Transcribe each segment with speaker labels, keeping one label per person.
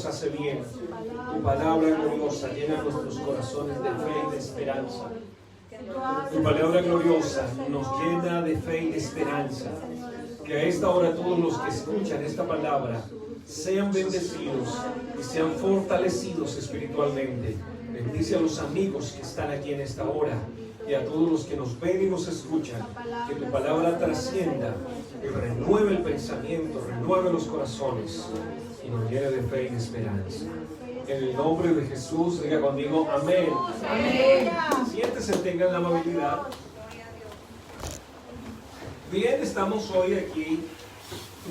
Speaker 1: nos hace bien. Tu palabra gloriosa llena nuestros corazones de fe y de esperanza. Tu palabra gloriosa nos llena de fe y de esperanza. Que a esta hora todos los que escuchan esta palabra sean bendecidos y sean fortalecidos espiritualmente. Bendice a los amigos que están aquí en esta hora y a todos los que nos ven y nos escuchan. Que tu palabra trascienda y renueve el pensamiento, renueve los corazones y nos llene de fe y de esperanza. En el nombre de Jesús, diga conmigo, amén.
Speaker 2: Amén.
Speaker 1: Siéntese, tengan la amabilidad. Bien, estamos hoy aquí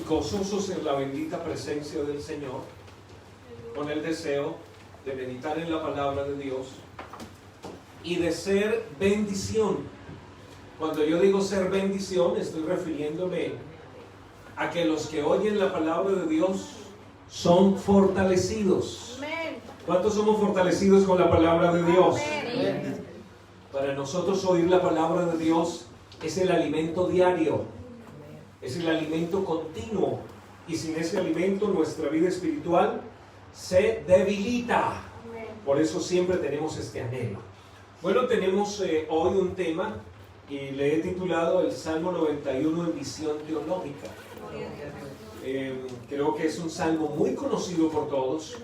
Speaker 1: gozosos en la bendita presencia del Señor, con el deseo de meditar en la palabra de Dios y de ser bendición. Cuando yo digo ser bendición, estoy refiriéndome a que los que oyen la palabra de Dios son fortalecidos. ¿Cuántos somos fortalecidos con la palabra de Dios? Para nosotros oír la palabra de Dios es el alimento diario, es el alimento continuo, y sin ese alimento nuestra vida espiritual se debilita. Por eso siempre tenemos este anhelo. Bueno, tenemos hoy un tema y le he titulado el Salmo 91 en visión teológica. Creo que es un salmo muy conocido por todos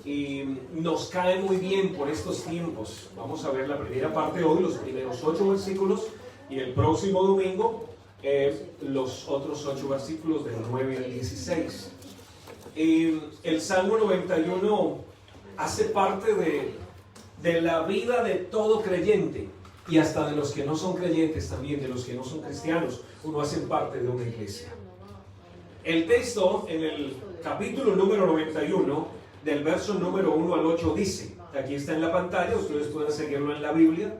Speaker 1: y nos cae muy bien por estos tiempos. Vamos a ver la primera parte hoy, los primeros 8 versículos, y el próximo domingo los otros 8 versículos del 9 al 16. El Salmo 91 hace parte de la vida de todo creyente, y hasta de los que no son creyentes también, de los que no son cristianos, uno hace parte de una iglesia. El texto en el capítulo número 91, del verso número 1 al 8 dice, aquí está en la pantalla, ustedes pueden seguirlo en la Biblia: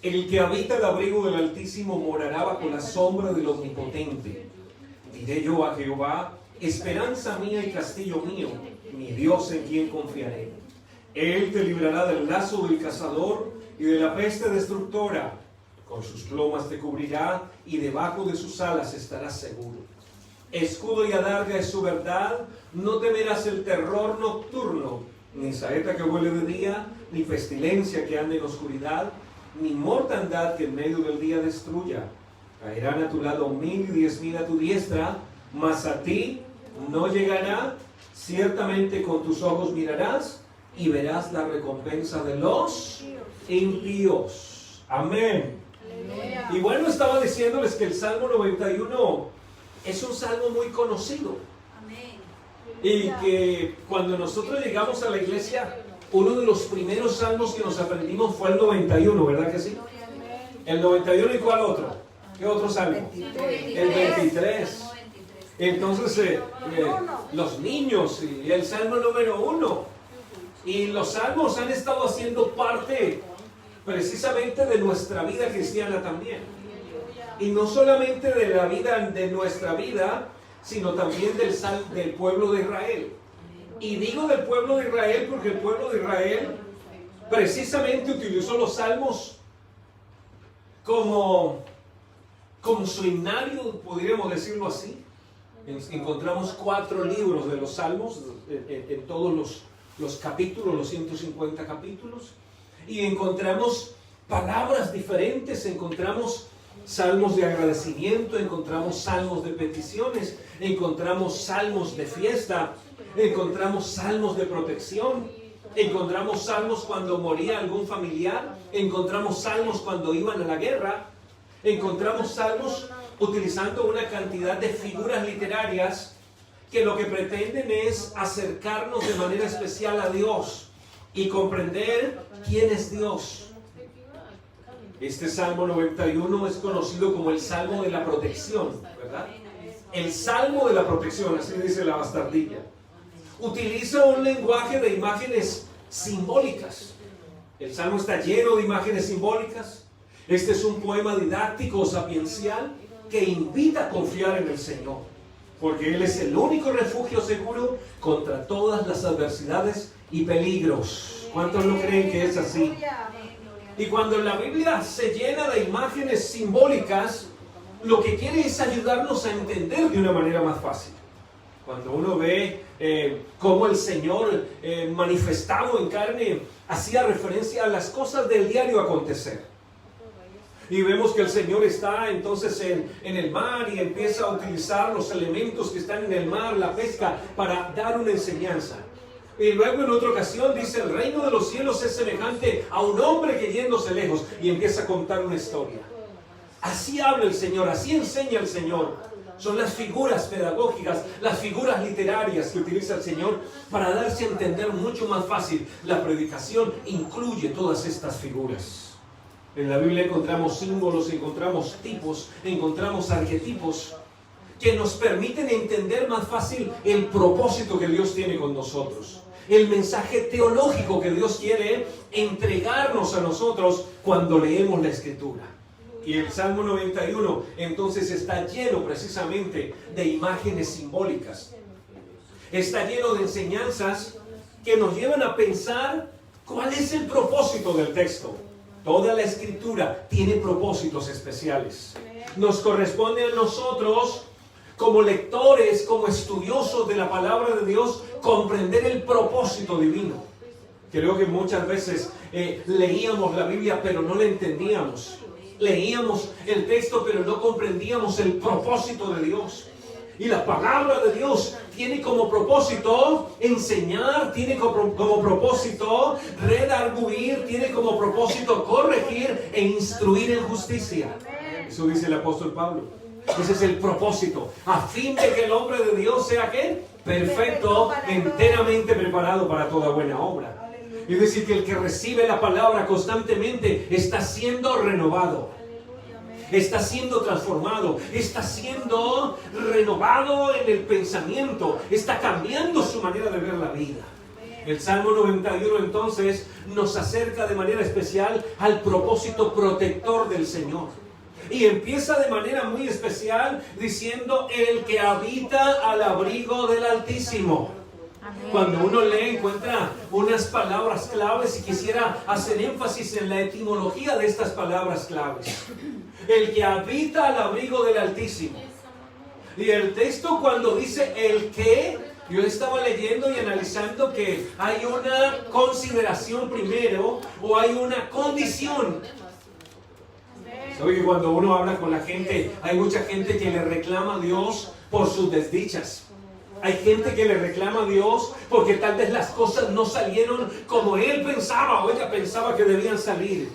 Speaker 1: el que habita el abrigo del Altísimo morará bajo la sombra del Omnipotente. Diré yo a Jehová, esperanza mía y castillo mío, mi Dios en quien confiaré. Él te librará del lazo del cazador y de la peste destructora. Con sus plumas te cubrirá y debajo de sus alas estarás seguro. Escudo y adarga es su verdad, no temerás el terror nocturno, ni saeta que vuele de día, ni pestilencia que ande en oscuridad, ni mortandad que en medio del día destruya. Caerán a tu lado 1000 y 10,000 a tu diestra, mas a ti no llegará. Ciertamente con tus ojos mirarás y verás la recompensa de los impíos. Amén. Y bueno, estaba diciéndoles que el Salmo 91 es un salmo muy conocido. Y que cuando nosotros llegamos a la iglesia, uno de los primeros salmos que nos aprendimos fue el 91, ¿verdad que sí? El 91, ¿y cuál otro? ¿Qué otro salmo? El 23. Entonces, los niños, y el salmo número 1. Y los salmos han estado haciendo parte precisamente de nuestra vida cristiana también. Y no solamente de la vida, de nuestra vida, sino también del pueblo de Israel. Y digo del pueblo de Israel porque el pueblo de Israel precisamente utilizó los salmos como su himnario, podríamos decirlo así. Encontramos 4 libros de los salmos en todos los capítulos, los 150 capítulos, y encontramos palabras diferentes, encontramos salmos de agradecimiento, encontramos salmos de peticiones, encontramos salmos de fiesta, encontramos salmos de protección, encontramos salmos cuando moría algún familiar, encontramos salmos cuando iban a la guerra, encontramos salmos utilizando una cantidad de figuras literarias que lo que pretenden es acercarnos de manera especial a Dios y comprender quién es Dios. Este Salmo 91 es conocido como el Salmo de la Protección, ¿verdad? El Salmo de la Protección, así dice la bastardilla. Utiliza un lenguaje de imágenes simbólicas. El Salmo está lleno de imágenes simbólicas. Este es un poema didáctico, sapiencial, que invita a confiar en el Señor, porque Él es el único refugio seguro contra todas las adversidades y peligros. ¿Cuántos lo creen que es así? Y cuando la Biblia se llena de imágenes simbólicas, lo que quiere es ayudarnos a entender de una manera más fácil. Cuando uno ve cómo el Señor manifestado en carne hacía referencia a las cosas del diario acontecer. Y vemos que el Señor está entonces en el mar y empieza a utilizar los elementos que están en el mar, la pesca, para dar una enseñanza. Y luego en otra ocasión dice, el reino de los cielos es semejante a un hombre que yéndose lejos, y empieza a contar una historia. Así habla el Señor, así enseña el Señor. Son las figuras pedagógicas, las figuras literarias que utiliza el Señor para darse a entender mucho más fácil. La predicación incluye todas estas figuras. En la Biblia encontramos símbolos, encontramos tipos, encontramos arquetipos que nos permiten entender más fácil el propósito que Dios tiene con nosotros. El mensaje teológico que Dios quiere entregarnos a nosotros cuando leemos la Escritura. Y el Salmo 91 entonces está lleno precisamente de imágenes simbólicas. Está lleno de enseñanzas que nos llevan a pensar cuál es el propósito del texto. Toda la Escritura tiene propósitos especiales. Nos corresponde a nosotros, como lectores, como estudiosos de la palabra de Dios, comprender el propósito divino. Creo que muchas veces leíamos la Biblia pero no la entendíamos. Leíamos el texto pero no comprendíamos el propósito de Dios. Y la palabra de Dios tiene como propósito enseñar, tiene como propósito redarguir, tiene como propósito corregir e instruir en justicia. Eso dice el apóstol Pablo. Ese es el propósito, a fin de que el hombre de Dios sea ¿qué? Perfecto, enteramente preparado para toda buena obra. Es decir, que el que recibe la palabra constantemente está siendo renovado, está siendo transformado, está siendo renovado en el pensamiento, está cambiando su manera de ver la vida. El Salmo 91 entonces nos acerca de manera especial al propósito protector del Señor. Y empieza de manera muy especial diciendo el que habita al abrigo del Altísimo. Cuando uno lee encuentra unas palabras claves y quisiera hacer énfasis en la etimología de estas palabras claves. El que habita al abrigo del Altísimo. Y el texto cuando dice el que, yo estaba leyendo y analizando que hay una consideración primero o hay una condición. ¿Sabe que cuando uno habla con la gente, hay mucha gente que le reclama a Dios por sus desdichas? Hay gente que le reclama a Dios porque tal vez las cosas no salieron como él pensaba o ella pensaba que debían salir,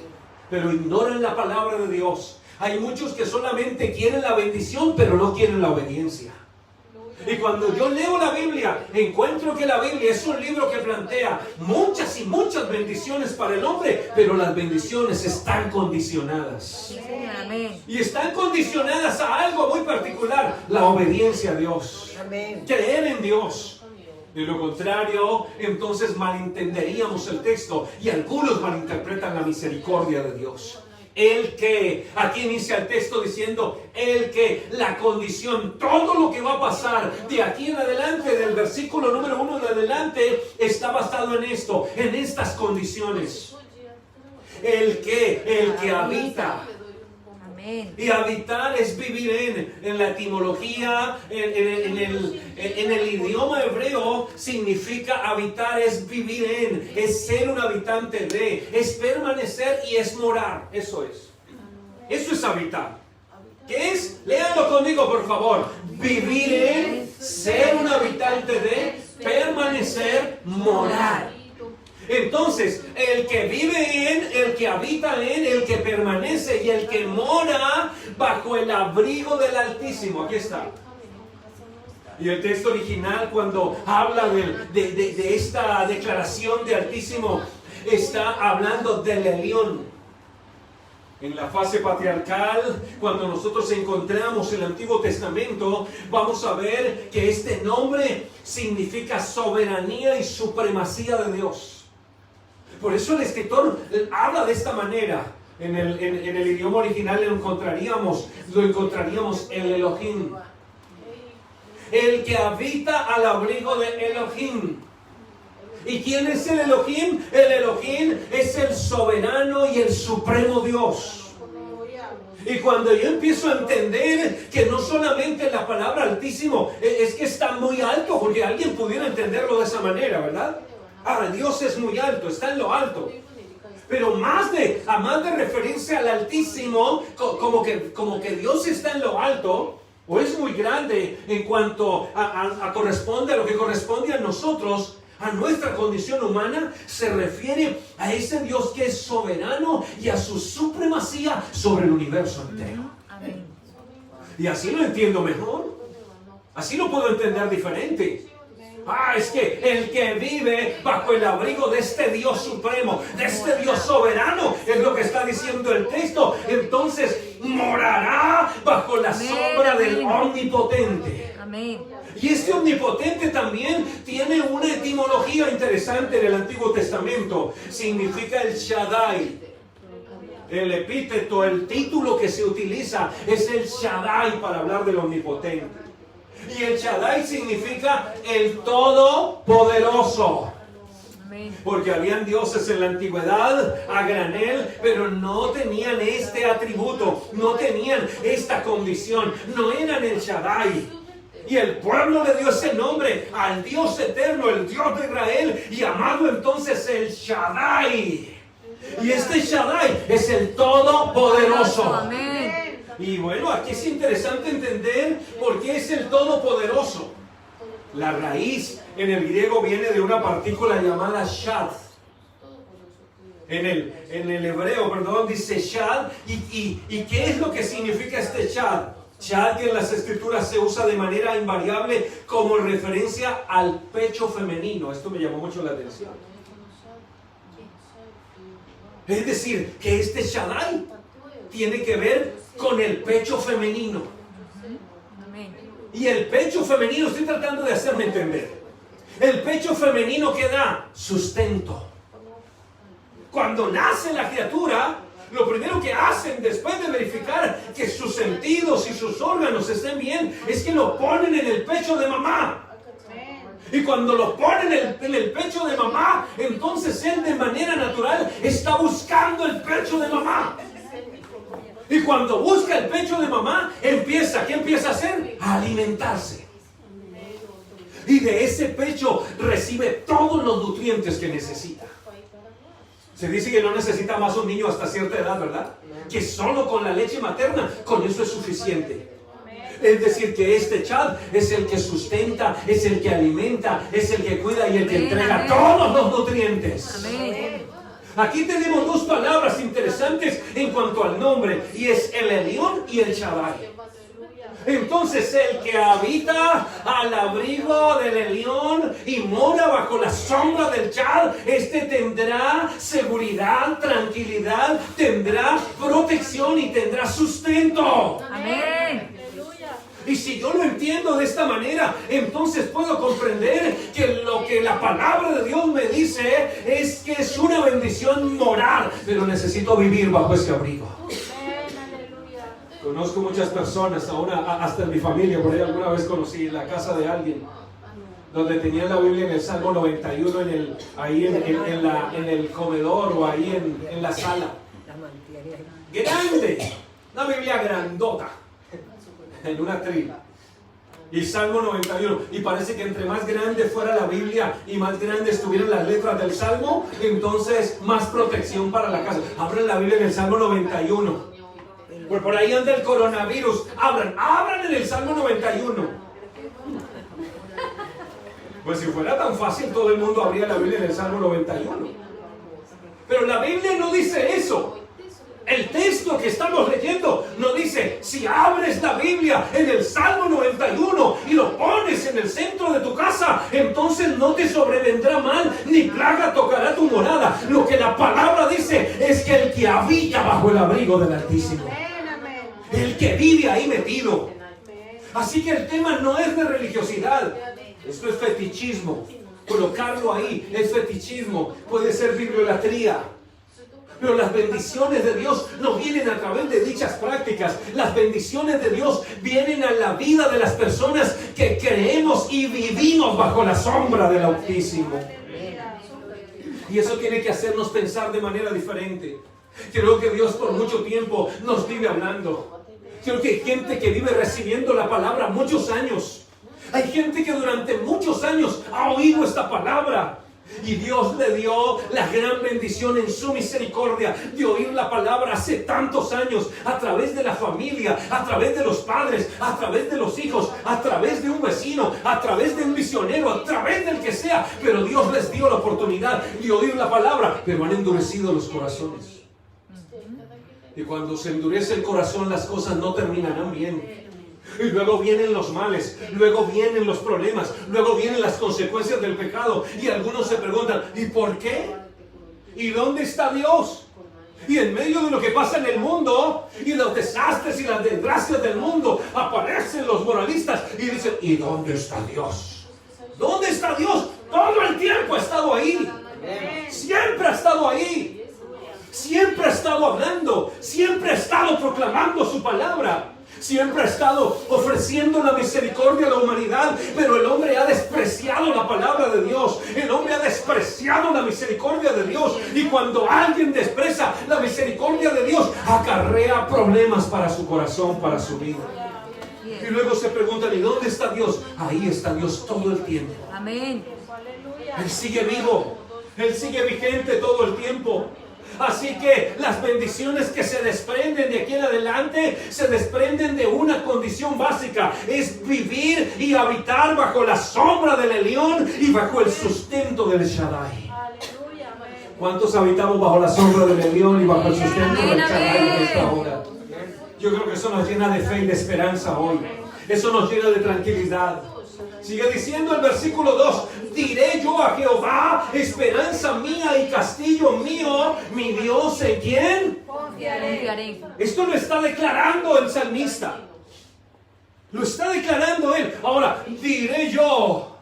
Speaker 1: pero ignoran la palabra de Dios. Hay muchos que solamente quieren la bendición, pero no quieren la obediencia. Y cuando yo leo la Biblia, encuentro que la Biblia es un libro que plantea muchas y muchas bendiciones para el hombre, pero las bendiciones están condicionadas. Y están condicionadas a algo muy particular, la obediencia a Dios. Creer en Dios. De lo contrario, entonces malentenderíamos el texto y algunos malinterpretan la misericordia de Dios. El que, aquí inicia el texto diciendo el que, la condición, todo lo que va a pasar de aquí en adelante, del versículo número 1 en adelante, está basado en esto, en estas condiciones. El que habita. Y habitar es vivir en la etimología, en el idioma hebreo significa habitar es vivir en, es ser un habitante de, es permanecer y es morar. Eso es habitar. ¿Qué es? Léanlo conmigo por favor. Vivir en, ser un habitante de, permanecer, morar. Entonces, el que vive en, el que habita en, el que permanece y el que mora bajo el abrigo del Altísimo. Aquí está. Y el texto original, cuando habla de esta declaración de Altísimo, está hablando del Elión. En la fase patriarcal, cuando nosotros encontramos el Antiguo Testamento, vamos a ver que este nombre significa soberanía y supremacía de Dios. Por eso el escritor habla de esta manera. En el idioma original lo encontraríamos el Elohim. El que habita al abrigo de Elohim. ¿Y quién es el Elohim? El Elohim es el soberano y el supremo Dios. Y cuando yo empiezo a entender que no solamente la palabra altísimo es que está muy alto, porque alguien pudiera entenderlo de esa manera, ¿verdad? Ahora, Dios es muy alto, está en lo alto. Pero más de referirse al altísimo, como que Dios está en lo alto, o es muy grande en cuanto a corresponde a lo que corresponde a nosotros, a nuestra condición humana, se refiere a ese Dios que es soberano y a su supremacía sobre el universo entero.
Speaker 2: Amén.
Speaker 1: Y así lo entiendo mejor. Así lo puedo entender diferente. Es que el que vive bajo el abrigo de este Dios supremo, de este Dios soberano, es lo que está diciendo el texto. Entonces morará bajo la sombra del omnipotente.
Speaker 2: Amén.
Speaker 1: Y este omnipotente también tiene una etimología interesante en el Antiguo Testamento. Significa el Shaddai. El epíteto, el título que se utiliza es el Shaddai para hablar del omnipotente. Y el Shaddai significa el todopoderoso. Porque habían dioses en la antigüedad a granel, pero no tenían este atributo, no tenían esta condición, no eran el Shaddai. Y el pueblo le dio ese nombre al Dios eterno, el Dios de Israel, y llamado entonces el Shaddai. Y este Shaddai es el todopoderoso.
Speaker 2: Amén.
Speaker 1: Y bueno, aquí es interesante entender por qué es el todopoderoso. La raíz en el griego viene de una partícula llamada shad. En el hebreo, perdón, dice shad. ¿Y qué es lo que significa este shad? Shad, que en las escrituras se usa de manera invariable como referencia al pecho femenino. Esto me llamó mucho la atención. Es decir, que este Shaddai tiene que ver con el pecho femenino. Y el pecho femenino, estoy tratando de hacerme entender. El pecho femenino que da sustento. Cuando nace la criatura, lo primero que hacen después de verificar que sus sentidos y sus órganos estén bien, es que lo ponen en el pecho de mamá. Y cuando lo ponen en el pecho de mamá, entonces él de manera natural está buscando el pecho de mamá. Y cuando busca el pecho de mamá, ¿qué empieza a hacer? A alimentarse. Y de ese pecho recibe todos los nutrientes que necesita. Se dice que no necesita más un niño hasta cierta edad, ¿verdad? Que solo con la leche materna, con eso es suficiente. Es decir, que este Chad es el que sustenta, es el que alimenta, es el que cuida y el que entrega todos los nutrientes.
Speaker 2: Amén.
Speaker 1: Aquí tenemos dos palabras interesantes en cuanto al nombre, y es el Elión y el Shaddai. Entonces el que habita al abrigo del Elión y mora bajo la sombra del Chad, este tendrá seguridad, tranquilidad, tendrá protección y tendrá sustento.
Speaker 2: Amén.
Speaker 1: Y si yo lo entiendo de esta manera, entonces puedo comprender que lo que la palabra de Dios me dice es que es una bendición morar, pero necesito vivir bajo ese abrigo. Conozco muchas personas, hasta en mi familia, por ahí alguna vez conocí la casa de alguien donde tenían la Biblia en el Salmo 91 en el comedor o ahí en la sala. Grande, una Biblia grandota. En una trila. Y Salmo 91. Y parece que entre más grande fuera la Biblia y más grandes estuvieran las letras del Salmo, entonces más protección para la casa. Abran la Biblia en el Salmo 91. Pues por ahí anda el coronavirus. Abran en el Salmo 91. Pues si fuera tan fácil, todo el mundo abría la Biblia en el Salmo 91. Pero la Biblia no dice eso. El texto que estamos leyendo nos dice, si abres la Biblia en el Salmo 91 y lo pones en el centro de tu casa, entonces no te sobrevendrá mal, ni plaga tocará tu morada. Lo que la palabra dice es que el que habita bajo el abrigo del Altísimo, el que vive ahí metido. Así que el tema no es de religiosidad, esto es fetichismo. Colocarlo ahí es fetichismo, puede ser bibliolatría. Pero las bendiciones de Dios no vienen a través de dichas prácticas. Las bendiciones de Dios vienen a la vida de las personas que creemos y vivimos bajo la sombra del Altísimo. Y eso tiene que hacernos pensar de manera diferente. Creo que Dios por mucho tiempo nos vive hablando. Creo que hay gente que vive recibiendo la palabra muchos años. Hay gente que durante muchos años ha oído esta palabra. Y Dios le dio la gran bendición en su misericordia de oír la palabra hace tantos años, a través de la familia, a través de los padres, a través de los hijos, a través de un vecino, a través de un misionero, a través del que sea. Pero Dios les dio la oportunidad de oír la palabra, pero han endurecido los corazones. Y cuando se endurece el corazón, las cosas no terminarán bien. Y luego vienen los males, luego vienen los problemas, luego vienen las consecuencias del pecado. Y algunos se preguntan, ¿y por qué? ¿Y dónde está Dios? Y en medio de lo que pasa en el mundo, y los desastres y las desgracias del mundo, aparecen los moralistas y dicen, ¿y dónde está Dios? ¿Dónde está Dios? Todo el tiempo ha estado ahí. Siempre ha estado ahí. Siempre ha estado hablando. Siempre ha estado proclamando su palabra. Siempre ha estado ofreciendo la misericordia a la humanidad, pero el hombre ha despreciado la palabra de Dios. El hombre ha despreciado la misericordia de Dios. Y cuando alguien desprecia la misericordia de Dios, acarrea problemas para su corazón, para su vida. Y luego se preguntan, ¿y dónde está Dios? Ahí está Dios todo el tiempo.
Speaker 2: Amén.
Speaker 1: Él sigue vivo. Él sigue vigente todo el tiempo. Así que las bendiciones que se desprenden de aquí en adelante se desprenden de una condición básica: es vivir y habitar bajo la sombra del Elión y bajo el sustento del Shaddai. ¿Cuántos habitamos bajo la sombra del Elión y bajo el sustento del Shaddai en esta hora? Yo creo que eso nos llena de fe y de esperanza hoy. Eso nos llena de tranquilidad. Sigue diciendo el versículo 2: diré yo a Jehová, esperanza mía y castillo mío, mi Dios, ¿en quién
Speaker 2: Confiaré.
Speaker 1: Esto lo está declarando el salmista. Lo está declarando él. Ahora, diré yo.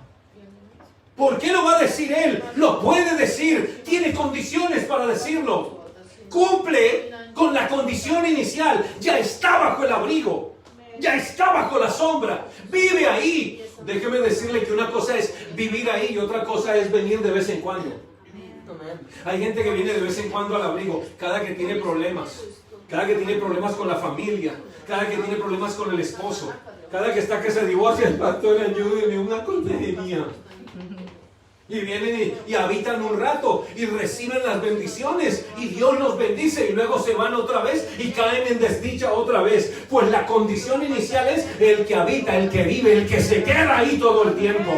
Speaker 1: ¿Por qué lo va a decir él? Lo puede decir. Tiene condiciones para decirlo. Cumple con la condición inicial. Ya está bajo el abrigo. Ya está bajo la sombra. Vive ahí. Déjeme decirle que una cosa es vivir ahí y otra cosa es venir de vez en cuando. Hay gente que viene de vez en cuando al abrigo, cada que tiene problemas. Cada que tiene problemas con la familia. Cada que tiene problemas con el esposo. Cada que está que se divorcia, el pastor, ayúdeme, una consejería. Y vienen y habitan un rato y reciben las bendiciones y Dios los bendice y luego se van otra vez y caen en desdicha otra vez. Pues la condición inicial es el que habita, el que vive, el que se queda ahí todo el tiempo.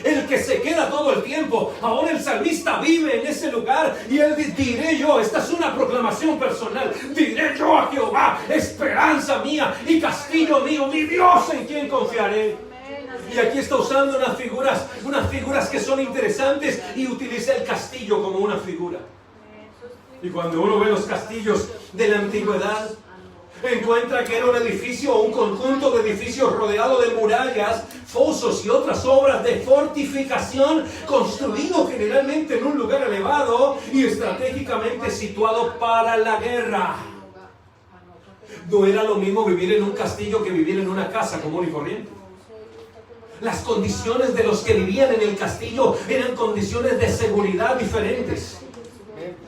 Speaker 1: El que se queda todo el tiempo. Ahora el salmista vive en ese lugar y él diré yo, esta es una proclamación personal, diré yo a Jehová, esperanza mía y castillo mío, mi Dios en quien confiaré. Y aquí está usando unas figuras que son interesantes y utiliza el castillo como una figura. Y cuando uno ve los castillos de la antigüedad, encuentra que era un edificio o un conjunto de edificios rodeado de murallas, fosos y otras obras de fortificación, construido generalmente en un lugar elevado y estratégicamente situado para la guerra. No era lo mismo vivir en un castillo que vivir en una casa común y corriente. Las condiciones de los que vivían en el castillo eran condiciones de seguridad diferentes.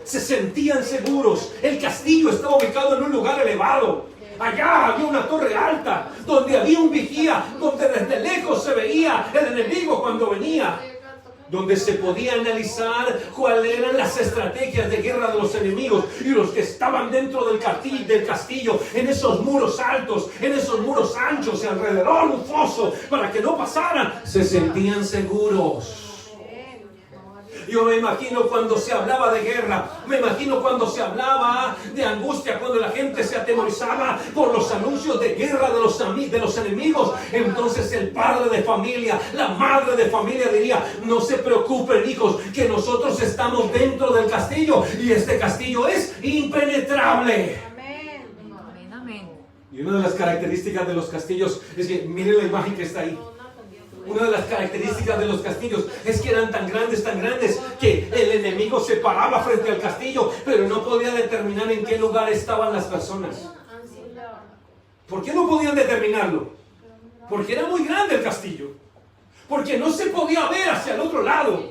Speaker 1: Se sentían seguros. El castillo estaba ubicado en un lugar elevado. Allá había una torre alta, donde había un vigía, donde desde lejos se veía el enemigo cuando venía. Donde se podía analizar cuáles eran las estrategias de guerra de los enemigos y los que estaban dentro del castillo, en esos muros altos, en esos muros anchos y alrededor un foso para que no pasaran, se sentían seguros. Yo me imagino cuando se hablaba de guerra, me imagino cuando se hablaba de angustia, cuando la gente se atemorizaba por los anuncios de guerra de los enemigos. Entonces el padre de familia, la madre de familia diría: no se preocupen, hijos, que nosotros estamos dentro del castillo y este castillo es impenetrable.
Speaker 2: Amén.
Speaker 1: Y una de las características de los castillos es que miren la imagen que está ahí. Una de las características de los castillos es que eran tan grandes, que el enemigo se paraba frente al castillo, pero no podía determinar en qué lugar estaban las personas. ¿Por qué no podían determinarlo? Porque era muy grande el castillo. Porque no se podía ver hacia el otro lado.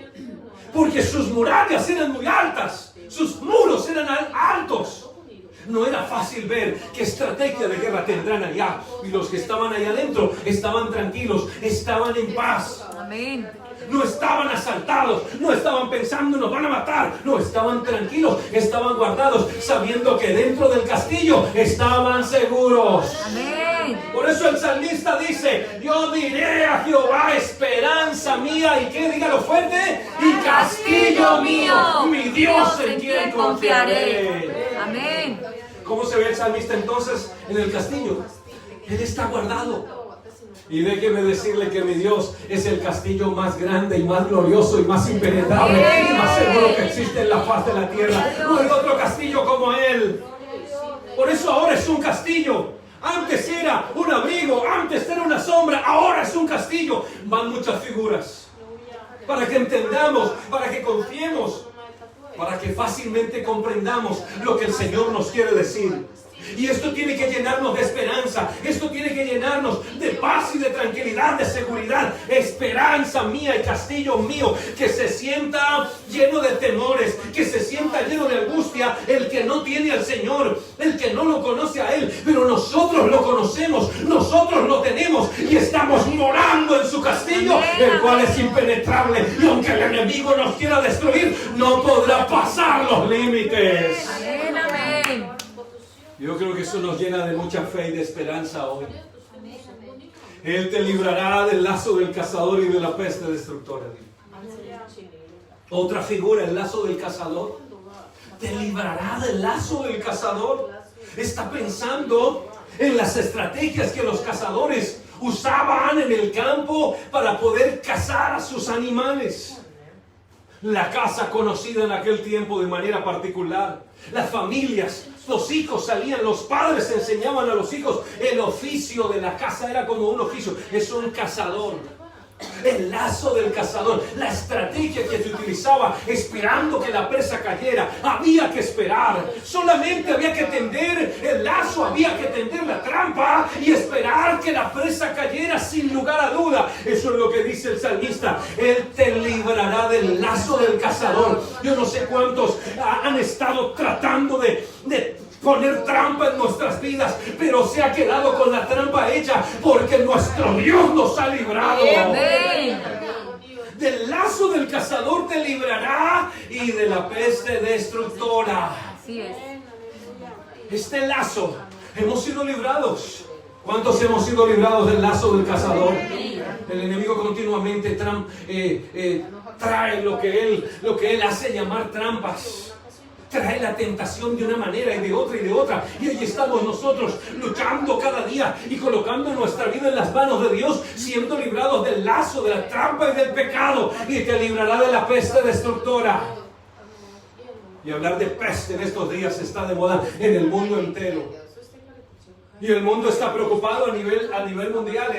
Speaker 1: Porque sus murallas eran muy altas. Sus muros eran altos. No era fácil ver qué estrategia de guerra tendrán allá. Y los que estaban allá adentro estaban tranquilos, estaban en paz.
Speaker 2: Amén.
Speaker 1: No estaban asaltados, no estaban pensando nos van a matar, no, estaban tranquilos, estaban guardados, sabiendo que dentro del castillo estaban seguros.
Speaker 2: Amén.
Speaker 1: Por eso el salmista dice, yo diré a Jehová, esperanza mía, y que dígalo fuerte, y castillo mío, mi Dios en quien confiaré.
Speaker 2: Amén.
Speaker 1: ¿Cómo se ve el salmista entonces en el castillo? Él está guardado. Y déjeme decirle que mi Dios es el castillo más grande y más glorioso y más impenetrable y más seguro que existe en la faz de la tierra. No hay otro castillo como Él. Por eso ahora es un castillo. Antes era un abrigo, antes era una sombra, ahora es un castillo. Van muchas figuras para que entendamos, para que confiemos, para que fácilmente comprendamos lo que el Señor nos quiere decir. Y esto tiene que llenarnos de esperanza, esto tiene que llenarnos de paz y de tranquilidad, de seguridad. Esperanza mía y castillo mío, que se sienta lleno de temores, que se sienta lleno de angustia el que no tiene al Señor, el que no lo conoce a Él, pero nosotros lo conocemos, nosotros lo tenemos y estamos morando en su castillo, el cual es impenetrable, y aunque el enemigo nos quiera destruir, no podrá pasar los límites.
Speaker 2: Amén, amén.
Speaker 1: Yo creo que eso nos llena de mucha fe y de esperanza hoy. Él te librará del lazo del cazador y de la peste destructora. Otra figura, el lazo del cazador. Te librará del lazo del cazador. Está pensando en las estrategias que los cazadores usaban en el campo para poder cazar a sus animales. La caza conocida en aquel tiempo de manera particular. Las familias, los hijos salían, los padres enseñaban a los hijos. El oficio de la caza era como un oficio, es un cazador. El lazo del cazador, la estrategia que se utilizaba esperando que la presa cayera. Había que esperar, solamente había que tender el lazo, había que tender la trampa y esperar que la presa cayera sin lugar a duda. Eso es lo que dice el salmista. Él te librará del lazo del cazador. Yo no sé cuántos han estado tratando de poner trampa en nuestras vidas, pero se ha quedado con la trampa hecha porque nuestro Dios nos ha librado.
Speaker 2: Amén.
Speaker 1: Del lazo del cazador te librará y de la peste destructora.
Speaker 2: Así es.
Speaker 1: Este lazo, hemos sido librados. ¿Cuántos hemos sido librados del lazo del cazador? El enemigo continuamente trae lo que él hace llamar trampas. Trae la tentación de una manera y de otra y de otra. Y ahí estamos nosotros luchando cada día y colocando nuestra vida en las manos de Dios, siendo librados del lazo, de la trampa y del pecado. Y te librará de la peste destructora. Y hablar de peste en estos días está de moda en el mundo entero. Y el mundo está preocupado a nivel mundial,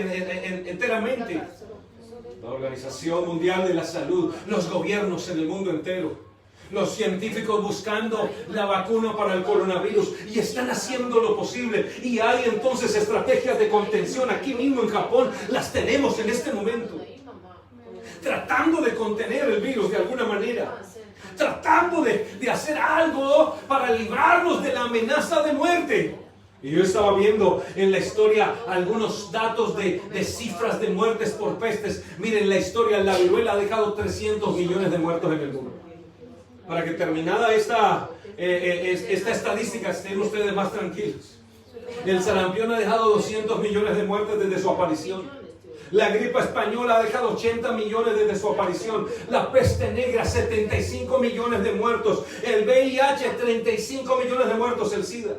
Speaker 1: enteramente. La Organización Mundial de la Salud, los gobiernos en el mundo entero. Los científicos buscando la vacuna para el coronavirus y están haciendo lo posible. Y hay entonces estrategias de contención aquí mismo en Japón. Las tenemos en este momento. Tratando de contener el virus de alguna manera. Tratando de hacer algo para librarnos de la amenaza de muerte. Y yo estaba viendo en la historia algunos datos de cifras de muertes por pestes. Miren, la historia, la viruela ha dejado 300 millones de muertos en el mundo. Para que terminada esta estadística estén ustedes más tranquilos. El sarampión ha dejado 200 millones de muertes desde su aparición. La gripe española ha dejado 80 millones desde su aparición. La peste negra, 75 millones de muertos. El VIH, 35 millones de muertos. El SIDA.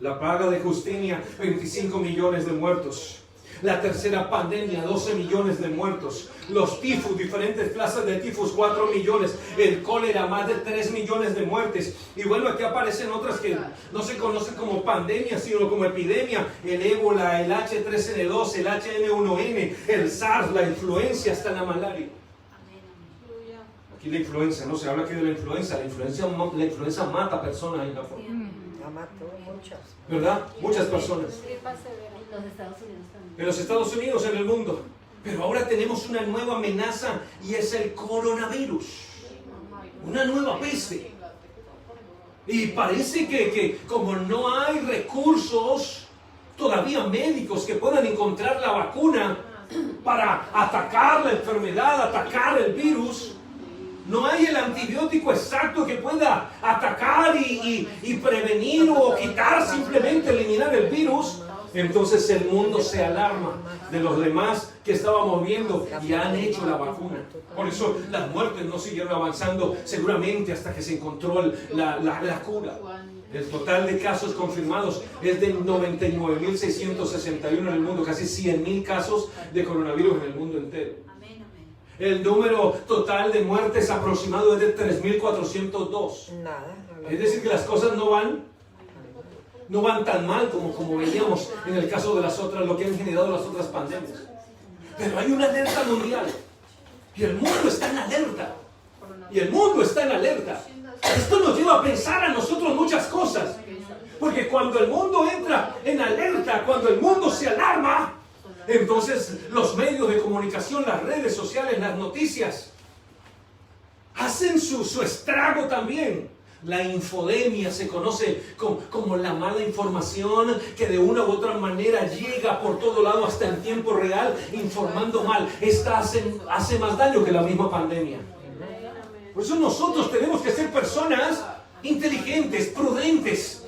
Speaker 1: La plaga de Justinia, 25 millones de muertos. La tercera pandemia, 12 millones de muertos. Los tifus, diferentes clases de tifus, 4 millones. El cólera, más de 3 millones de muertes. Y bueno, aquí aparecen otras que no se conocen como pandemia, sino como epidemia. El ébola, el H3N2, el H1N1, el SARS, la influencia, hasta la malaria. Aquí la influenza, no se habla aquí de la influenza. La influenza mata personas en Japón.
Speaker 3: Ya mató muchas.
Speaker 1: ¿Verdad? Muchas personas. En los Estados Unidos, en el mundo. Pero ahora tenemos una nueva amenaza y es el coronavirus. Una nueva peste. Y parece que como no hay recursos todavía médicos que puedan encontrar la vacuna para atacar la enfermedad, atacar el virus, no hay el antibiótico exacto que pueda atacar y prevenir o quitar, simplemente eliminar el virus. Entonces el mundo se alarma de los demás que estábamos viendo y han hecho la vacuna. Por eso las muertes no siguieron avanzando seguramente hasta que se encontró la cura. El total de casos confirmados es de 99.661 en el mundo, casi 100.000 casos de coronavirus en el mundo entero. El número total de muertes aproximado es de 3.402. Es decir, que las cosas no van tan mal como veíamos en el caso de lo que han generado las otras pandemias. Pero hay una alerta mundial. Y el mundo está en alerta. Esto nos lleva a pensar a nosotros muchas cosas. Porque cuando el mundo entra en alerta, cuando el mundo se alarma, entonces los medios de comunicación, las redes sociales, las noticias, hacen su estrago también. La infodemia se conoce como la mala información que de una u otra manera llega por todo lado hasta en tiempo real, informando mal. Esta hace más daño que la misma pandemia. Por eso nosotros tenemos que ser personas inteligentes, prudentes,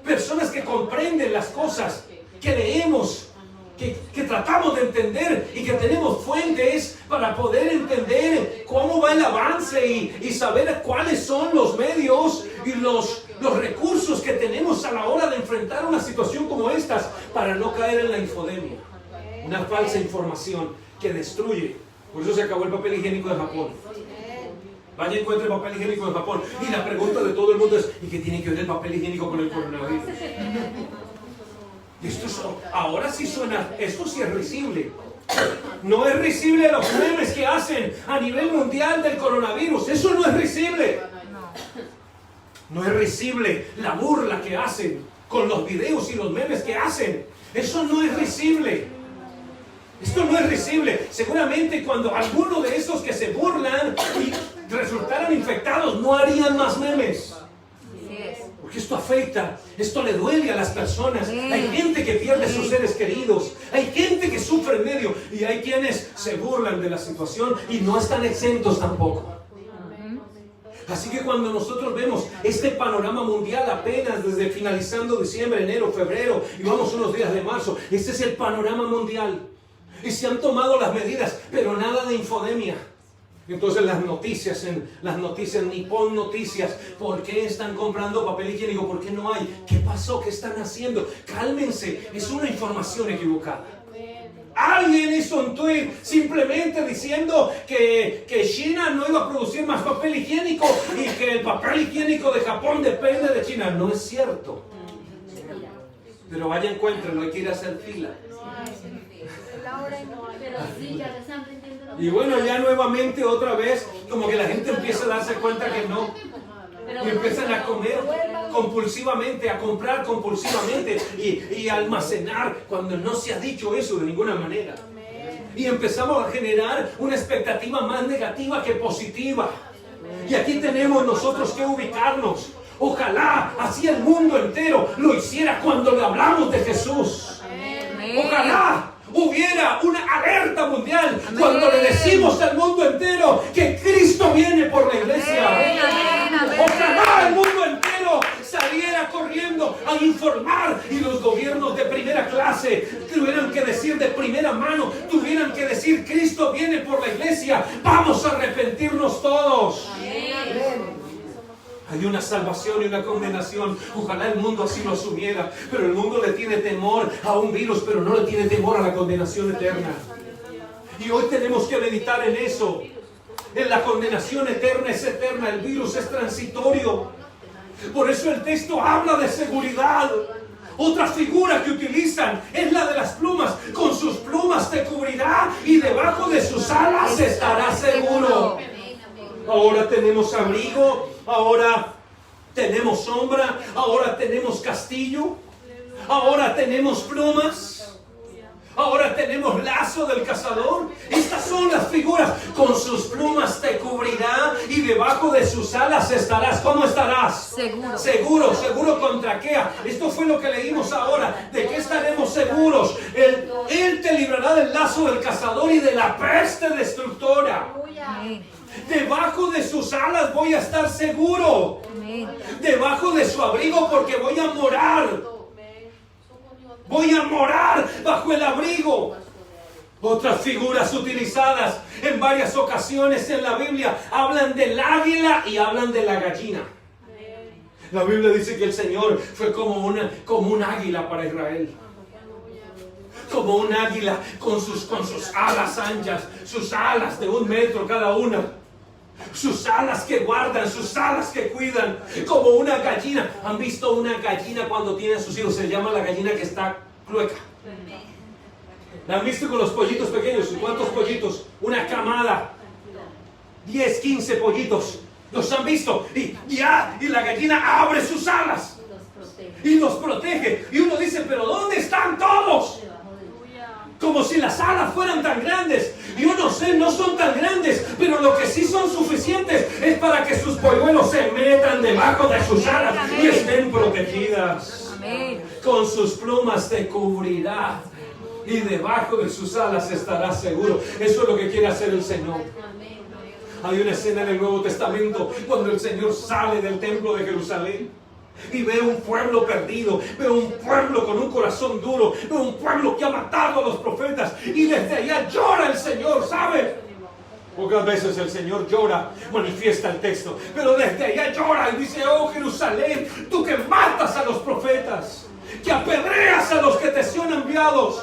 Speaker 1: personas que comprenden las cosas, que leemos, que tratamos de entender y que tenemos fuentes para poder entender cómo va el avance y saber cuáles son los medios y los recursos que tenemos a la hora de enfrentar una situación como estas para no caer en la infodemia, una falsa información que destruye. Por eso se acabó el papel higiénico de Japón. Vaya y encuentre papel higiénico de Japón. Y la pregunta de todo el mundo es: ¿y qué tiene que ver el papel higiénico con el coronavirus? Ahora sí suena, esto sí es risible. No es risible los memes que hacen a nivel mundial del coronavirus. Eso no es risible. No es risible la burla que hacen con los videos y los memes que hacen. Eso no es risible. Esto no es risible. Seguramente cuando alguno de estos que se burlan y resultaran infectados, no harían más memes. Porque esto afecta, esto le duele a las personas. Hay gente que pierde a sus seres queridos, hay gente que sufre en medio, y hay quienes se burlan de la situación y no están exentos tampoco. Así que cuando nosotros vemos este panorama mundial apenas desde finalizando diciembre, enero, febrero y vamos unos días de marzo, este es el panorama mundial. Y se han tomado las medidas, pero nada de infodemia. Entonces las noticias, Nippon Noticias, ¿por qué están comprando papel higiénico? ¿Por qué no hay? ¿Qué pasó? ¿Qué están haciendo? Cálmense, es una información equivocada. Alguien hizo un tweet simplemente diciendo que China no iba a producir más papel higiénico y que el papel higiénico de Japón depende de China. No es cierto. Pero vaya, encuéntrenlo, hay que ir a hacer fila. Y bueno, ya nuevamente otra vez como que la gente empieza a darse cuenta que no, y empiezan a comer compulsivamente, a comprar compulsivamente y a almacenar cuando no se ha dicho eso de ninguna manera. Y empezamos a generar una expectativa más negativa que positiva. Y aquí tenemos nosotros que ubicarnos. Ojalá así el mundo entero lo hiciera cuando le hablamos de Jesús. Ojalá hubiera una alerta mundial cuando le decimos al mundo entero que Cristo viene por la iglesia. Ojalá el mundo entero saliera corriendo a informar y los gobiernos de primera clase tuvieran que decir de primera mano, tuvieran que decir: Cristo viene por la iglesia, vamos a arrepentirnos todos. Hay una salvación y una condenación. Ojalá el mundo así lo asumiera. Pero el mundo le tiene temor a un virus, pero no le tiene temor a la condenación eterna. Y hoy tenemos que meditar en eso. En la condenación eterna es eterna, el virus es transitorio. Por eso el texto habla de seguridad. Otra figura que utilizan es la de las plumas. Con sus plumas te cubrirá y debajo de sus alas estarás seguro. Ahora tenemos abrigo, ahora tenemos sombra, ahora tenemos castillo, ahora tenemos plumas, ahora tenemos lazo del cazador. Estas son las figuras. Con sus plumas te cubrirá y y debajo de sus alas estarás. ¿Cómo estarás?
Speaker 2: Seguro.
Speaker 1: Seguro, seguro contra qué. Esto fue lo que leímos ahora. ¿De qué estaremos seguros? Él te librará del lazo del cazador y de la peste destructora.
Speaker 2: Amén.
Speaker 1: Debajo de sus alas voy a estar seguro.
Speaker 2: Amén.
Speaker 1: Debajo de su abrigo, porque voy a morar. Voy a morar bajo el abrigo. Otras figuras utilizadas en varias ocasiones en la Biblia hablan del águila y hablan de la gallina. La Biblia dice que el Señor fue como un águila para Israel. Como un águila con sus alas anchas, sus alas de 1 metro cada una. Sus alas que guardan, sus alas que cuidan. Como una gallina. ¿Han visto una gallina cuando tiene a sus hijos? Se llama la gallina que está clueca. ¿La han visto con los pollitos pequeños? ¿Cuántos pollitos? Una camada. 10, 15 pollitos. ¿Los han visto? Y la gallina abre sus alas. Y los protege. Y uno dice, ¿pero dónde están todos? Como si las alas fueran tan grandes. Yo no sé, no son tan grandes, pero lo que sí son suficientes es para que sus polluelos se metan debajo de sus alas y estén protegidas.
Speaker 2: Amén.
Speaker 1: Con sus plumas te cubrirá y debajo de sus alas estarás seguro. Eso es lo que quiere hacer el Señor. Hay una escena en el Nuevo Testamento cuando el Señor sale del templo de Jerusalén y ve un pueblo perdido, ve un pueblo con un corazón duro, ve un pueblo que ha matado a los profetas, y desde allá llora el Señor, ¿sabe? Pocas veces el Señor llora, manifiesta el texto, pero desde allá llora y dice, oh Jerusalén, tú que matas a los profetas, que apedreas a los que te son enviados.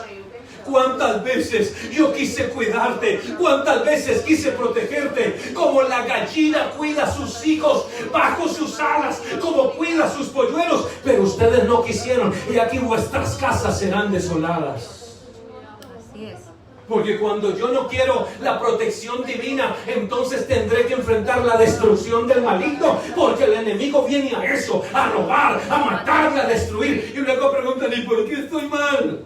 Speaker 1: ¿Cuántas veces yo quise cuidarte? ¿Cuántas veces quise protegerte? Como la gallina cuida a sus hijos bajo sus alas, como cuida a sus polluelos, pero ustedes no quisieron, y aquí vuestras casas serán desoladas.
Speaker 2: Así es.
Speaker 1: Porque cuando yo no quiero la protección divina, entonces tendré que enfrentar la destrucción del maligno, porque el enemigo viene a eso, a robar, a matar, a destruir. Y luego preguntan, ¿y por qué estoy mal?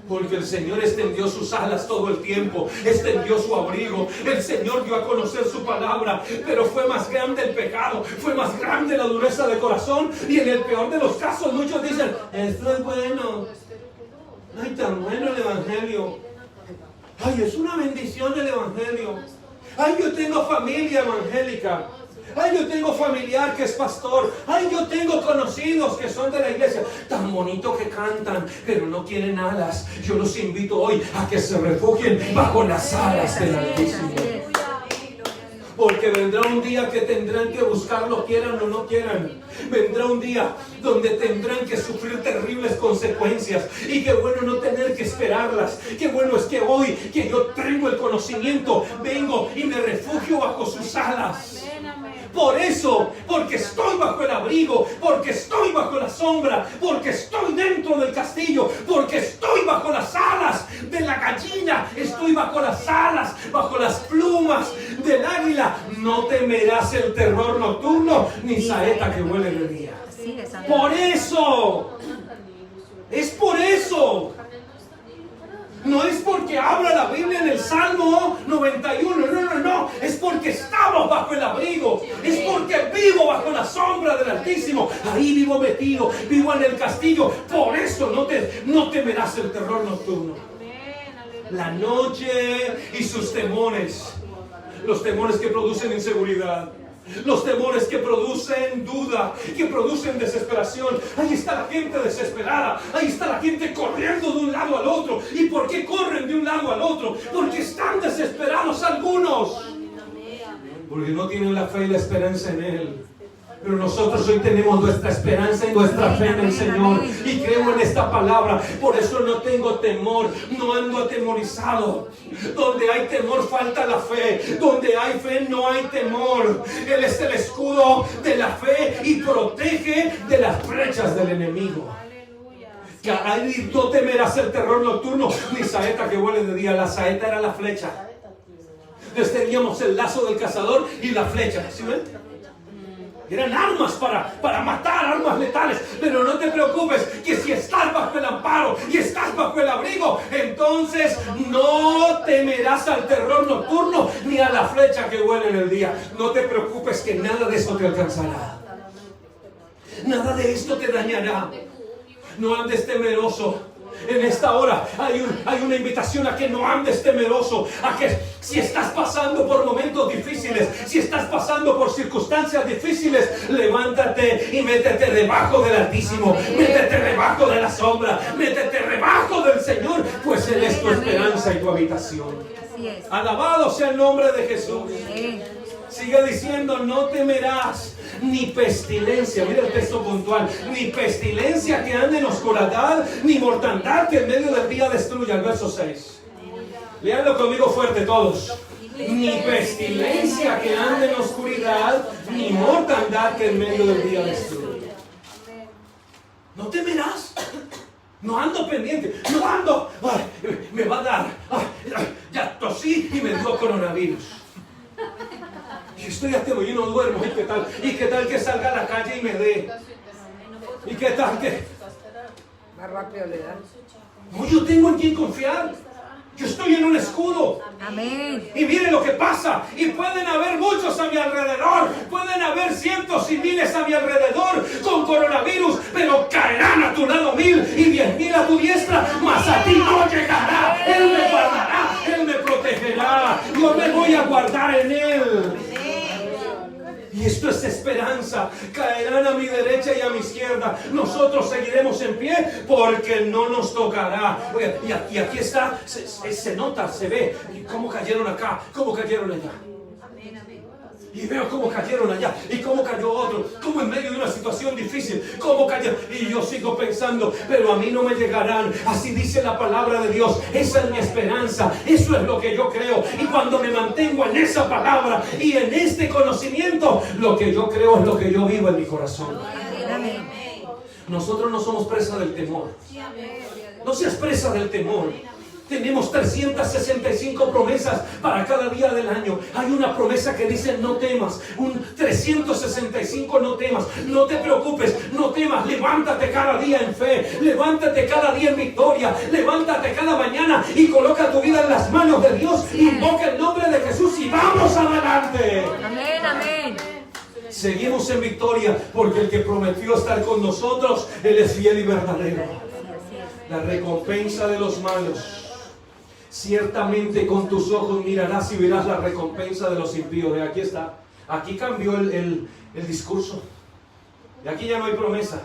Speaker 1: Porque el Señor extendió sus alas todo el tiempo, extendió su abrigo, el Señor dio a conocer su palabra, pero fue más grande el pecado, fue más grande la dureza de corazón, y en el peor de los casos muchos dicen, esto es bueno, ay, tan bueno el Evangelio, ay, es una bendición el Evangelio, ay, yo tengo familia evangélica, ay, yo tengo familiar que es pastor, ay, yo tengo conocidos que son de la iglesia, tan bonito que cantan, pero no quieren alas. Yo los invito hoy a que se refugien bajo las alas del Altísimo. Porque vendrá un día que tendrán que buscarlo, quieran o no quieran. Vendrá un día donde tendrán que sufrir terribles consecuencias. Y qué bueno no tener que esperarlas. Qué bueno es que hoy, que yo tengo el conocimiento, vengo y me refugio bajo sus alas. Por eso, porque estoy bajo el abrigo, porque estoy bajo la sombra, porque estoy dentro del castillo, porque estoy bajo las alas de la gallina, estoy bajo las alas, bajo las plumas del águila. No temerás el terror nocturno, ni saeta que huele de día.
Speaker 2: Así es, amén.
Speaker 1: Por eso, es por eso. No es porque habla la Biblia en el Salmo 91, no, es porque estamos bajo el abrigo, es porque vivo bajo la sombra del Altísimo, ahí vivo metido, vivo en el castillo, por eso no temerás el terror nocturno. La noche y sus temores, los temores que producen inseguridad, los temores que producen duda, que producen desesperación. Ahí está la gente desesperada, ahí está la gente corriendo de un lado al otro. ¿Y por qué corren de un lado al otro? Porque están desesperados algunos, porque no tienen la fe y la esperanza en Él. Pero nosotros hoy tenemos nuestra esperanza y nuestra fe en el Señor, y creo en esta palabra. Por eso no tengo temor, no ando atemorizado. Donde hay temor falta la fe, donde hay fe no hay temor. Él es el escudo de la fe y protege de las flechas del enemigo. Que no temerás el terror nocturno, ni saeta que huele de día. La saeta era la flecha. Entonces teníamos el lazo del cazador y la flecha, ¿sí ven? Eran armas para matar, armas letales. Pero no te preocupes, que si estás bajo el amparo y estás bajo el abrigo, entonces no temerás al terror nocturno ni a la flecha que vuela en el día. No te preocupes, que nada de esto te alcanzará. Nada de esto te dañará. No andes temeroso. En esta hora hay una invitación a que no andes temeroso, a que si estás pasando por momentos difíciles, si estás pasando por circunstancias difíciles, levántate y métete debajo del Altísimo, métete debajo de la sombra, métete debajo del Señor, pues Él es tu esperanza y tu habitación.
Speaker 2: Así es.
Speaker 1: Alabado sea el nombre de Jesús.
Speaker 2: Amén.
Speaker 1: Sigue diciendo, no temerás ni pestilencia, mira el texto puntual, ni pestilencia que ande en oscuridad, ni mortandad que en medio del día destruya. El verso 6. Léanlo conmigo fuerte todos. Ni pestilencia que ande en oscuridad, ni mortandad que en medio del día destruya. No temerás. No ando pendiente, no ando, ay, me va a dar, ay, ya tosí y me dio coronavirus. Y estoy ateo y no duermo. ¿Y qué tal que salga a la calle y me dé? ¿Y qué tal que?
Speaker 3: Más rápido le da.
Speaker 1: No, yo tengo en quién confiar. Yo estoy en un escudo.
Speaker 2: Amén.
Speaker 1: Y mire lo que pasa. Y pueden haber muchos a mi alrededor. Pueden haber cientos y miles a mi alrededor con coronavirus. Pero caerán a tu lado 1000 y 10,000 a tu diestra. Mas a ti no llegará. Él me guardará. Él me protegerá. Yo me voy a guardar en Él. Y esto es esperanza. Caerán a mi derecha y a mi izquierda. Nosotros seguiremos en pie porque no nos tocará. Oye, y aquí está, se nota, se ve cómo cayeron acá, cómo cayeron allá. Y veo cómo cayeron allá y cómo cayó otro, cómo en medio de una situación difícil, cómo cayeron. Y yo sigo pensando, pero a mí no me llegarán. Así dice la palabra de Dios. Esa es mi esperanza, eso es lo que yo creo. Y cuando me mantengo en esa palabra y en este conocimiento, lo que yo creo es lo que yo vivo en mi corazón.
Speaker 2: Amén.
Speaker 1: Nosotros no somos presa del temor. No seas presa del temor. Tenemos 365 promesas para cada día del año. Hay una promesa que dice no temas. Un 365 no temas. No te preocupes, no temas. Levántate cada día en fe. Levántate cada día en victoria. Levántate cada mañana y coloca tu vida en las manos de Dios. Invoca el nombre de Jesús y vamos adelante.
Speaker 2: Amén, amén.
Speaker 1: Seguimos en victoria porque el que prometió estar con nosotros, Él es fiel y verdadero. La recompensa de los malos. Ciertamente con tus ojos mirarás y verás la recompensa de los impíos. Aquí está. Aquí cambió el discurso. De aquí ya no hay promesa.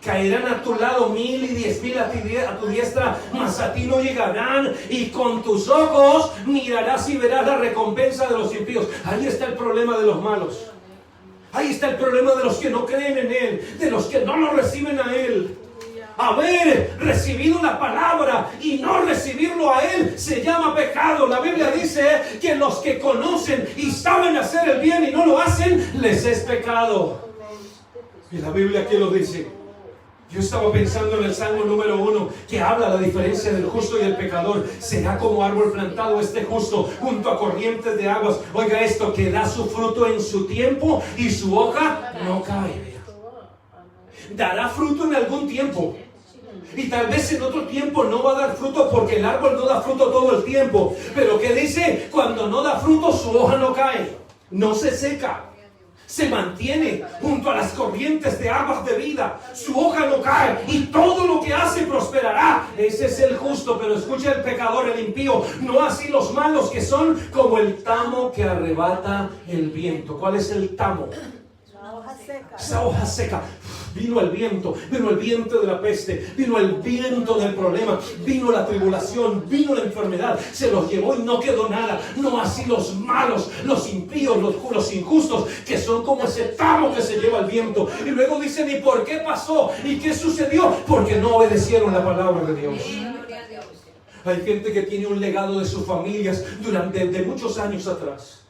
Speaker 1: Caerán a tu lado 1000 y 10,000 a tu diestra, mas a ti no llegarán. Y con tus ojos mirarás y verás la recompensa de los impíos. Ahí está el problema de los malos. Ahí está el problema de los que no creen en Él, de los que no lo reciben a Él. Haber recibido la palabra y no recibirlo a Él se llama pecado. La Biblia dice que los que conocen y saben hacer el bien y no lo hacen, les es pecado. Y la Biblia aquí lo dice. Yo estaba pensando en el Salmo número 1 que habla la diferencia del justo y el pecador. Será como árbol plantado este justo junto a corrientes de aguas. Oiga esto, que da su fruto en su tiempo y su hoja no cae. Dará fruto en algún tiempo. Y tal vez en otro tiempo no va a dar fruto porque el árbol no da fruto todo el tiempo. Pero ¿qué dice? Cuando no da fruto su hoja no cae. No se seca. Se mantiene junto a las corrientes de aguas de vida. Su hoja no cae y todo lo que hace prosperará. Ese es el justo, pero escucha el pecador, el impío. No así los malos, que son como el tamo que arrebata el viento. ¿Cuál es el tamo? Esa hoja seca. Vino el viento de la peste, vino el viento del problema, vino la tribulación, vino la enfermedad, se los llevó y no quedó nada. No así los malos, los impíos, los injustos, que son como ese tamo que se lleva el viento. Y luego dicen, ¿y por qué pasó? ¿Y qué sucedió? Porque no obedecieron la palabra de Dios. Hay gente que tiene un legado de sus familias de muchos años atrás.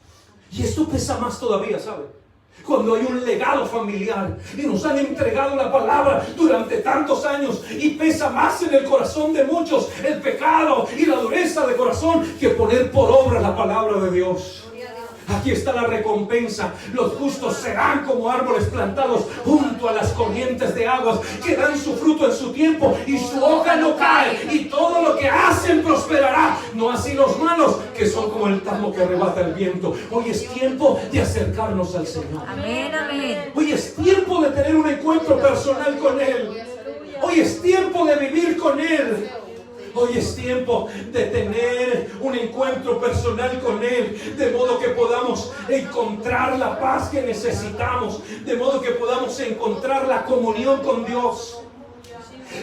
Speaker 1: Y esto pesa más todavía, ¿sabe? Cuando hay un legado familiar y nos han entregado la palabra durante tantos años y pesa más en el corazón de muchos el pecado y la dureza de corazón que poner por obra la palabra de Dios. Aquí está la recompensa. Los justos serán como árboles plantados junto a las corrientes de aguas, que dan su fruto en su tiempo y su hoja no cae, y todo lo que hacen prosperará. No así los malos, que son como el tamo que arrebata el viento. Hoy es tiempo de acercarnos al Señor.
Speaker 2: Amén, amén.
Speaker 1: Hoy es tiempo de tener un encuentro personal con Él. Hoy es tiempo de vivir con Él. Hoy es tiempo de tener un encuentro personal con Él, de modo que podamos encontrar la paz que necesitamos, de modo que podamos encontrar la comunión con Dios.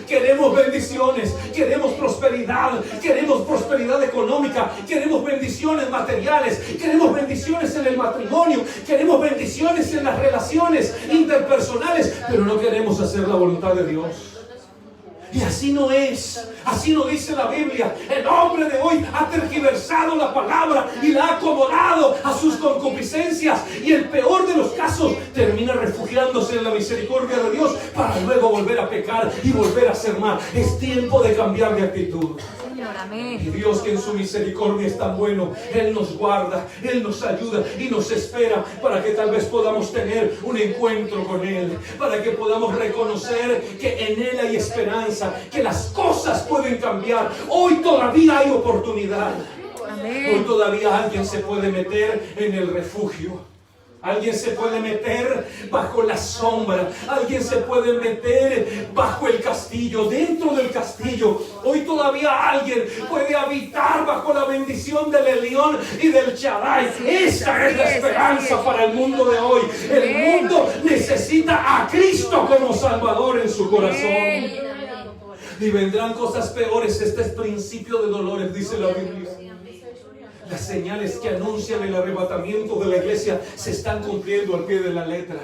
Speaker 1: Queremos bendiciones, queremos prosperidad económica, queremos bendiciones materiales, queremos bendiciones en el matrimonio, queremos bendiciones en las relaciones interpersonales, pero no queremos hacer la voluntad de Dios. Y así no es, así no dice la Biblia. El hombre de hoy ha tergiversado la palabra y la ha acomodado a sus concupiscencias, y el peor de los casos termina refugiándose en la misericordia de Dios para luego volver a pecar y volver a hacer mal. Es tiempo de cambiar de actitud.
Speaker 2: Señor, amén.
Speaker 1: Y Dios, que en su misericordia es tan bueno, Él nos guarda, Él nos ayuda y nos espera para que tal vez podamos tener un encuentro con Él, para que podamos reconocer que en Él hay esperanza, que las cosas pueden cambiar. Hoy todavía hay oportunidad.
Speaker 2: Amén.
Speaker 1: Hoy todavía alguien se puede meter en el refugio. Alguien se puede meter bajo la sombra. Alguien se puede meter bajo el castillo, dentro del castillo. Hoy todavía alguien puede habitar bajo la bendición del Elión y del Shaddai. Esta es la esperanza para el mundo de hoy. El mundo necesita a Cristo como Salvador en su corazón. Y vendrán cosas peores. Este es principio de dolores, dice la Biblia. Las señales que anuncian el arrebatamiento de la iglesia se están cumpliendo al pie de la letra.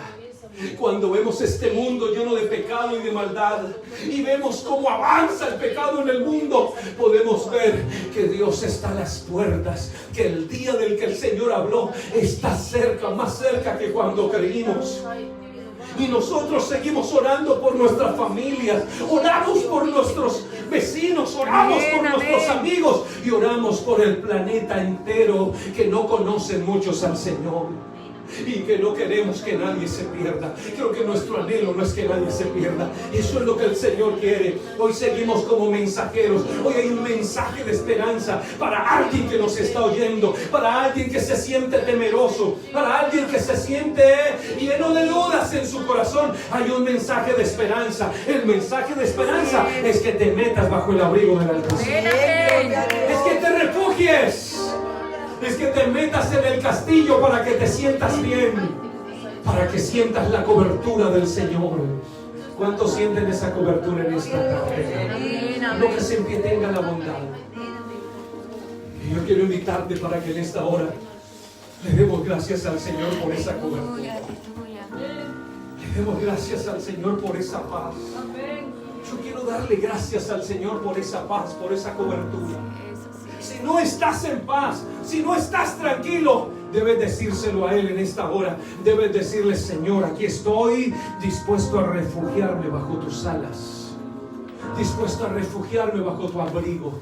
Speaker 1: Cuando vemos este mundo lleno de pecado y de maldad, y vemos cómo avanza el pecado en el mundo, podemos ver que Dios está a las puertas, que el día del que el Señor habló está cerca, más cerca que cuando creímos. Y nosotros seguimos orando por nuestras familias, oramos por nuestros vecinos, oramos por nuestros amigos y oramos por el planeta entero, que no conocen muchos al Señor. Y que no queremos que nadie se pierda. Creo que nuestro anhelo no es que nadie se pierda. Eso es lo que el Señor quiere. Hoy seguimos como mensajeros. Hoy hay un mensaje de esperanza para alguien que nos está oyendo, para alguien que se siente temeroso, para alguien que se siente lleno de dudas en su corazón. Hay un mensaje de esperanza. El mensaje de esperanza es que te metas bajo el abrigo del Altísimo. Es que te refugies. Es que te metas en el castillo para que te sientas bien, para que sientas la cobertura del Señor. ¿Cuántos sienten esa cobertura en esta tarde? No que se en pie tenga la bondad. Y yo quiero invitarte para que en esta hora le demos gracias al Señor por esa cobertura. Le demos gracias al Señor por esa paz. Yo quiero darle gracias al Señor por esa paz, por esa cobertura. Si no estás en paz, si no estás tranquilo, debes decírselo a Él en esta hora. Debes decirle: Señor, aquí estoy dispuesto a refugiarme bajo tus alas, dispuesto a refugiarme bajo tu abrigo.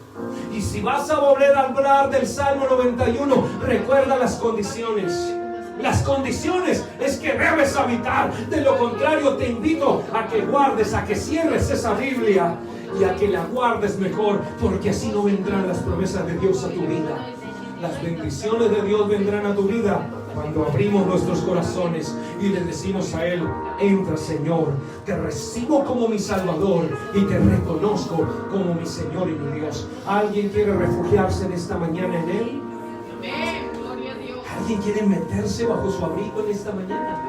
Speaker 1: Y si vas a volver a hablar del Salmo 91, recuerda las condiciones. Las condiciones es que debes habitar. De lo contrario, te invito a que guardes, a que cierres esa Biblia y a que la guardes mejor, porque así no vendrán las promesas de Dios a tu vida. Las bendiciones de Dios vendrán a tu vida cuando abrimos nuestros corazones y le decimos a Él: entra, Señor, te recibo como mi Salvador y te reconozco como mi Señor y mi Dios. ¿Alguien quiere refugiarse en esta mañana en Él? ¿Alguien quiere meterse bajo su abrigo en esta mañana?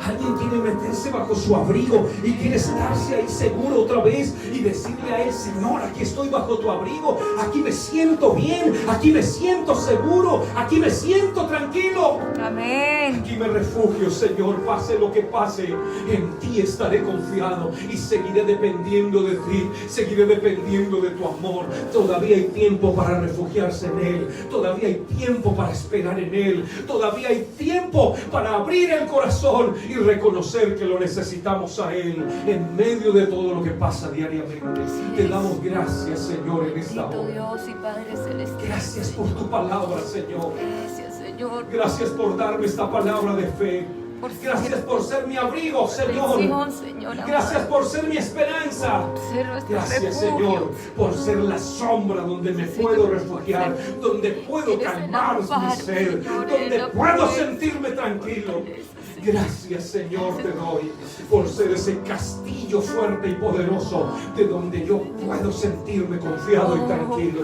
Speaker 1: Alguien quiere meterse bajo su abrigo y quiere estarse ahí seguro otra vez y decirle a Él: Señor, aquí estoy bajo tu abrigo, aquí me siento bien, aquí me siento seguro, aquí me siento tranquilo.
Speaker 2: Amén.
Speaker 1: Aquí me refugio, Señor, pase lo que pase, en ti estaré confiado y seguiré dependiendo de ti, seguiré dependiendo de tu amor. Todavía hay tiempo para refugiarse en Él, todavía hay tiempo para esperar en Él, todavía hay tiempo para abrir el corazón y reconocer que lo necesitamos a Él en medio de todo lo que pasa diariamente. Te damos gracias, Señor, en esta hora.
Speaker 2: Dios y Padre Celestial.
Speaker 1: Gracias por tu palabra, Señor.
Speaker 2: Gracias, Señor. Señor.
Speaker 1: Gracias por darme esta palabra de fe.
Speaker 2: Por ser
Speaker 1: Gracias por ser mi abrigo, Señor.
Speaker 2: protección, Señor amado.
Speaker 1: Gracias por ser mi esperanza.
Speaker 2: Ser nuestro
Speaker 1: Gracias,
Speaker 2: refugio.
Speaker 1: Señor, por ser la sombra donde me puedo refugiar, donde puedo
Speaker 2: Eres el
Speaker 1: calmar mi
Speaker 2: amparo,
Speaker 1: ser,
Speaker 2: Señor,
Speaker 1: donde
Speaker 2: el
Speaker 1: puedo
Speaker 2: apoyo.
Speaker 1: sentirme tranquilo. Gracias, Señor, te doy por ser ese castillo fuerte y poderoso de donde yo puedo sentirme confiado y tranquilo.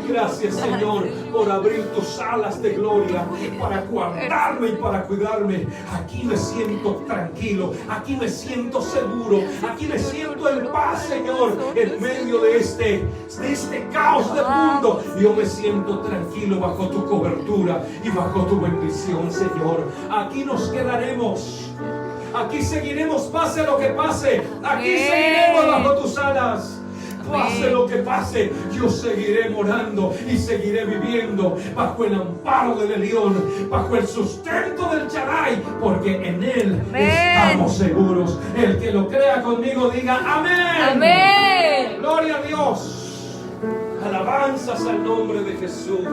Speaker 1: Gracias, Señor, por abrir tus alas de gloria para guardarme y para cuidarme. Aquí me siento tranquilo, aquí me siento seguro, aquí me siento en paz, Señor, en medio de este caos del mundo. Yo me siento tranquilo bajo tu cobertura y bajo tu bendición, Señor. Aquí nos quedaremos. Aquí seguiremos, pase lo que pase. Aquí seguiremos bajo tus alas. Pase lo que pase, yo seguiré morando y seguiré viviendo bajo el amparo del Elión, bajo el sustento del Shaddai, porque en él estamos seguros. El que lo crea conmigo diga amén.
Speaker 2: Amén.
Speaker 1: Gloria a Dios. Alabanzas al nombre de Jesús.